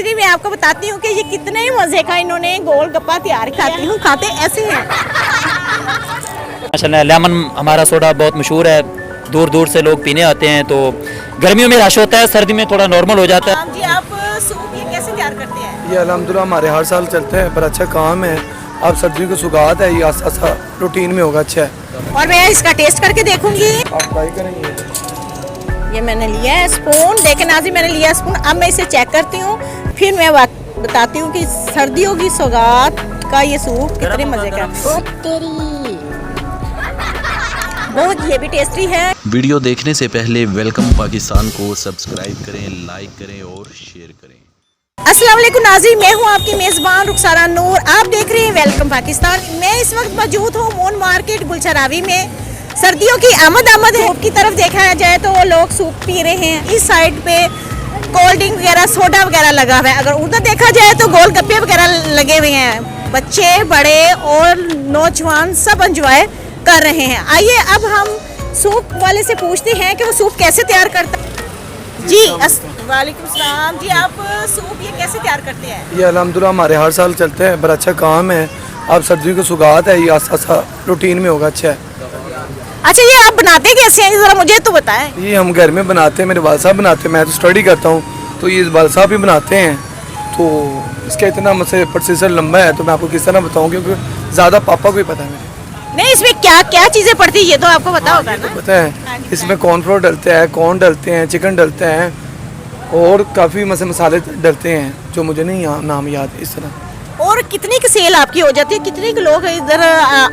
नाज़रीन मैं आपको बताती हूँ कि ये कितने ही मज़े का इन्होंने गोलगप्पा तैयार खाती हूँ, खाते ऐसे हैं। माशाल्लाह लेमन हमारा सोडा बहुत मशहूर है, दूर दूर से लोग पीने आते हैं। तो गर्मियों में रश होता है, सर्दी में थोड़ा नॉर्मल हो जाता है। जी आप सूप ये कैसे तैयार करते हैं? ये अल्हम्दुलिल्लाह हमारे हर साल चलते हैं, पर अच्छा काम है। अब सर्दियों की सुगात है, ये आसा रूटीन में होगा, अच्छा है। और मैं इसका टेस्ट करके देखूंगी। आप ट्राई करेंगे? ये मैंने लिया है स्पून, देखें नाज़रीन मैंने लिया स्पून। अब मैं इसे चेक करती हूँ, फिर मैं बताती हूँ कि सर्दियों की सौगात का ये सूप कितने मज़े का। बहुत ये भी टेस्टी है। वीडियो देखने से पहले वेलकम पाकिस्तान को सब्सक्राइब करें, लाइक करें और शेयर करें। अस्सलाम वालेकुम नाज़रीन, मैं हूँ आपकी मेज़बान रुखसारा नूर। आप देख रहे हैं वेलकम पाकिस्तान। मैं इस वक्त मौजूद हूँ मून मार्केट गुलशरावी में। सर्दियों की आमद है। सूप की तरफ देखा जाए तो लोग सूप पी रहे हैं। इस साइड पे कोल्ड ड्रिंक वगैरह सोडा वगैरह लगा हुआ है। अगर उधर देखा जाए तो गोलगप्पे वगैरह लगे हुए हैं। बच्चे बड़े और नौजवान सब एंजॉय कर रहे हैं। आइए अब हम सूप वाले से पूछते हैं कि वो सूप कैसे तैयार करता है। जी वालेकुम सलाम। जी आप सूप ये कैसे तैयार करते हैं? ये अल्हम्दुलिल्लाह हमारे हर साल चलते हैं, पर अच्छा काम है। अब सर्दियों की सुगात है, ये आसा रूटीन में होगा, अच्छा है। अच्छा ये आप बनाते कैसे हैं, जरा मुझे तो बताएं। ये हम घर में बनाते हैं, मेरे वाल साहब बनाते हैं, मैं तो स्टडी करता हूँ, तो ये वाल साहब भी बनाते हैं। तो इसका इतना मुझसे प्रोसेसर लंबा है, तो मैं आपको किस तरह बताऊँ, क्योंकि ज़्यादा पापा को ही पता है मेरे। नहीं इसमें क्या क्या चीज़ें पड़ती है ये तो आपको पता होगा ना? पता है, इसमें कॉर्नफ्लोर डलता है, कॉर्न डलते हैं, चिकन डलता है और काफ़ी मसाले डलते हैं जो मुझे नहीं नाम याद इस तरह। और कितनी की सेल आपकी हो जाती है, कितने के लोग इधर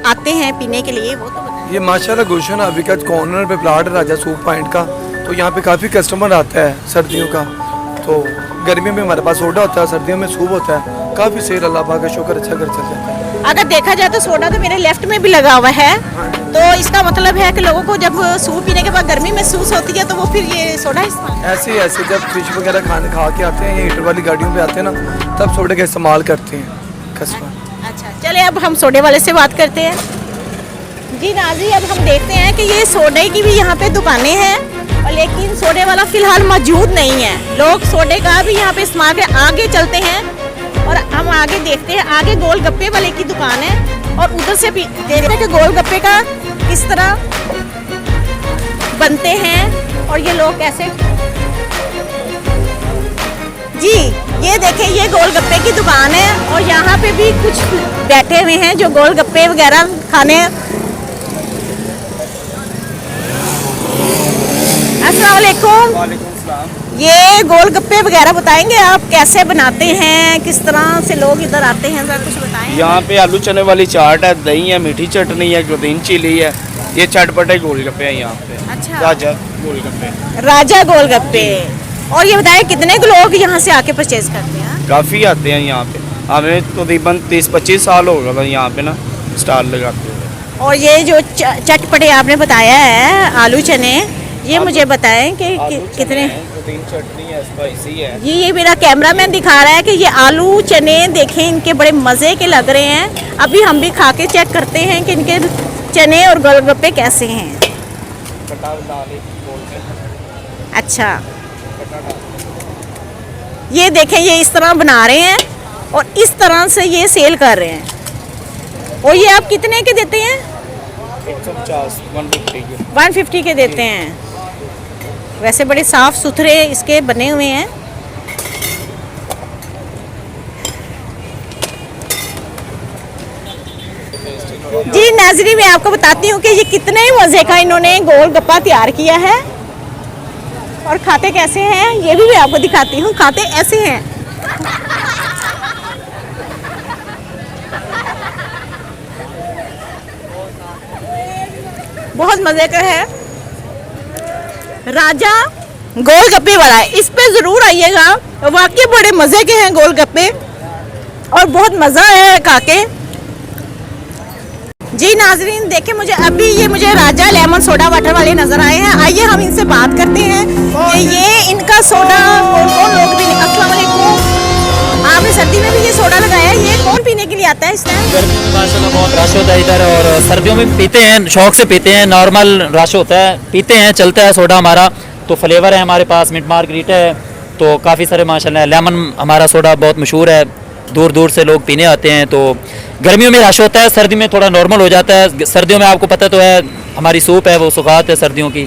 आते हैं पीने के लिए, वो तो बताएं। ये माशाल्लाह गुलशन अभी का कॉर्नर पे प्लाट है राजा सूप पॉइंट का, तो यहाँ पे काफ़ी कस्टमर आता है सर्दियों का। तो गर्मियों में हमारे पास सोडा होता है, सर्दियों में सूप होता है। काफ़ी सेल अल्लाह पाक का शुक्र अच्छा कर चल जाता है। अगर देखा जाए तो सोडा तो मेरे लेफ्ट में भी लगा हुआ है, तो इसका मतलब है कि लोगों को जब सूप पीने के बाद गर्मी महसूस होती है तो वो फिर ये सोडा इस्तेमाल ऐसे जब फिश वगैरह खाने खा के आते हैं या हीटर वाली गाड़ियों पे आते हैं ना, तब सोडे का इस्तेमाल करते हैं कस्टमर। अच्छा चले अब हम सोडे वाले से बात करते हैं। जी नाज़रीन अब हम देखते हैं कि ये सोडे की भी यहाँ पे दुकानें हैं, और लेकिन सोडे वाला फिलहाल मौजूद नहीं है। लोग सोडे का भी यहाँ पे इस्तेमाल कर आगे चलते हैं और हम आगे देखते हैं। आगे गोलगप्पे वाले की दुकान है और उधर से भी देखते हैं कि गोलगप्पे का किस तरह बनते हैं और ये लोग कैसे। जी ये देखें ये गोलगप्पे की दुकान है और यहाँ पे भी कुछ बैठे हुए हैं जो गोलगप्पे वगैरह खाने। अस्सलाम वालेकुम। ये गोलगप्पे वगैरह बताएंगे आप कैसे बनाते हैं, किस तरह से लोग इधर आते हैं, जरा कुछ बताएं। यहाँ पे आलू चने वाली चाट है, दही है, मीठी चटनी है, ग्रीन चिली है, ये चटपटे गोलगप्पे हैं यहाँ पे। अच्छा राजा गोलगप्पे। राजा गोलगप्पे। और ये बताएं कितने लोग यहाँ से आके परचेज करते हैं? काफ़ी आते हैं यहाँ पे, हमें तकरीबन 30-25 साल हो गया था यहाँ पे ना स्टॉल लगाते हुए। और ये जो चटपटे आपने बताया है आलू चने, ये मुझे बताएं कि कितने। ग्रीन चटनी है, स्पाइसी है। ये मेरा कैमरामैन दिखा रहा है कि ये आलू चने देखें इनके बड़े मज़े के लग रहे हैं। अभी हम भी खा के चेक करते हैं कि इनके चने और गोलगप्पे कैसे हैं। अच्छा ये देखें ये इस तरह बना रहे हैं और इस तरह से ये सेल कर रहे हैं। और ये आप कितने के देते हैं? 150 150 के देते हैं। वैसे बड़े साफ सुथरे इसके बने हुए हैं। जी नाज़रीन मैं आपको बताती हूँ कि ये कितने ही मज़े का इन्होंने गोलगप्पा तैयार किया है और खाते कैसे हैं ये भी मैं आपको दिखाती हूँ। खाते ऐसे हैं। बहुत मज़े का है। राजा गोलगप्पे वाला है, इस पे ज़रूर आइएगा, वाकई बड़े मज़े के हैं गोलगप्पे और बहुत मज़ा है खा के। जी नाजरीन देखें मुझे राजा लेमन सोडा वाटर वाले नज़र आए हैं। आइए हम इनसे बात करते हैं कि ये इनका सोडा कौन लोग भी। अस्सलाम वालेकुम। आपने सर्दी में भी ये सोडा लगाया है, ये कौन पीने के लिए आता है इस टाइम? गर्मी में माशाल्लाह बहुत रश होता है इधर, और सर्दियों में पीते हैं, शौक से पीते हैं। नॉर्मल रश होता है, पीते हैं, चलता है सोडा हमारा। तो फ्लेवर है हमारे पास, मिंट मार्गरीटा है, तो काफ़ी सारे माशाल्लाह लेमन हमारा सोडा बहुत मशहूर है, दूर दूर से लोग पीने आते हैं। तो गर्मियों में रश होता है, सर्दी में थोड़ा नॉर्मल हो जाता है। सर्दियों में आपको पता तो है हमारी सूप है वो सुगात है सर्दियों की,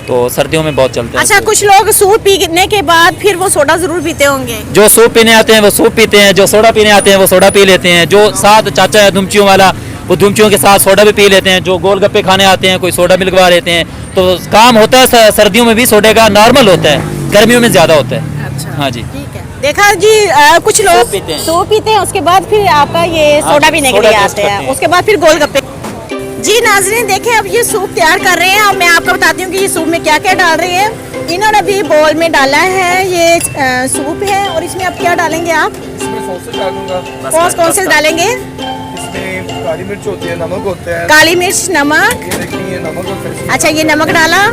तो सर्दियों में बहुत चलता है। अच्छा, कुछ लोग सूप पीने के बाद फिर वो सोडा जरूर पीते होंगे। जो सूप पीने आते हैं वो सूप पीते हैं, जो सोडा पीने आते हैं वो सोडा पी लेते हैं। जो साथ चाचा है धुमचियों वाला, वो धुमचियों के साथ सोडा भी पी लेते हैं। जो गोलगप्पे खाने आते हैं कोई सोडा भी लगवा लेते हैं। तो काम होता है सर्दियों में भी सोडे का, नॉर्मल होता है, गर्मियों में ज़्यादा होता है। अच्छा, हाँ जी, ठीक है। देखा जी, कुछ लोग सूप पीते हैं। सूप पीते हैं, उसके बाद फिर आपका ये हाँ सोडा जी, पीने के सोडा लिए टेस्ट आते करते हैं, हैं। उसके बाद फिर गोलगप्पे। जी नाज़रीन, देखें अब ये सूप तैयार कर रहे हैं और मैं आपको बताती हूँ कि ये सूप में क्या क्या डाल रहे हैं। इन्होंने अभी बोल में डाला है, ये सूप है और इसमें अब क्या डालेंगे आप? इसमें सॉसेस डालूंगा। कौन से डालेंगे? इसमें काली मिर्च होती है, नमक होता है, काली मिर्च, नमक। ये देखिए ये नमक होता है, अच्छा, ये नमक डाला,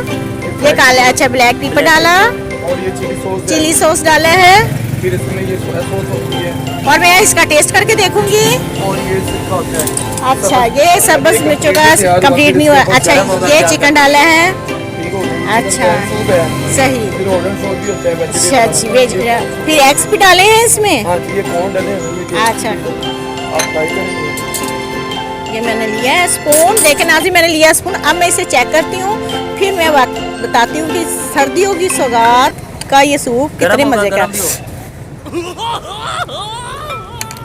ये काला, अच्छा ब्लैक पेपर डाला, और ये चिली सॉस है। चिली सॉस डाला है फिर इसमें ये सोया सॉस होती है, और मैं इसका टेस्ट करके देखूंगी। और ये सिरका होता है। अच्छा, ये सब बस मिर्चों का कंप्लीट नहीं हुआ। अच्छा, ये चिकन डाला है। ठीक हो गई। अच्छा। सूप है। सही। फिर ऑरेंज सॉस भी होता है अच्छा, vegetarian अच्छी वाला। वेज, फिर एग्स भी डाले हैं इसमें। हाँ जी, ये कौन डाले हैं? अच्छा, आप ट्राई करेंगे। ये मैंने लिया है स्पून। देखें नाज़रीन, मैंने लिया है स्पून। अब मैं इसे चेक करती हूँ, फिर मैं बताती हूँ कि सर्दियों की सौगात का ये सूप कितने मज़े का।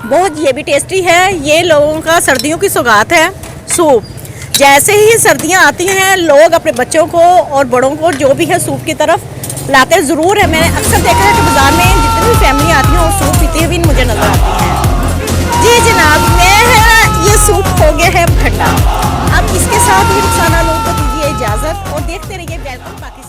बहुत ये भी टेस्टी है। ये लोगों का सर्दियों की सौगात है सूप। जैसे ही सर्दियाँ आती हैं, लोग अपने बच्चों को और बड़ों को जो भी है सूप की तरफ लाते ज़रूर है। मैंने अक्सर देखा है कि बाज़ार में जितनी भी फैमिली आती हैं वो सूप पीती हुई मुझे नज़र आती है। जी जनाब, ये सूप हो गया है ठंडा। अब इसके साथ ही रुखसाना लोगों को दीजिए इजाज़त और देखते रहिए वेलकम पाकिस्तान।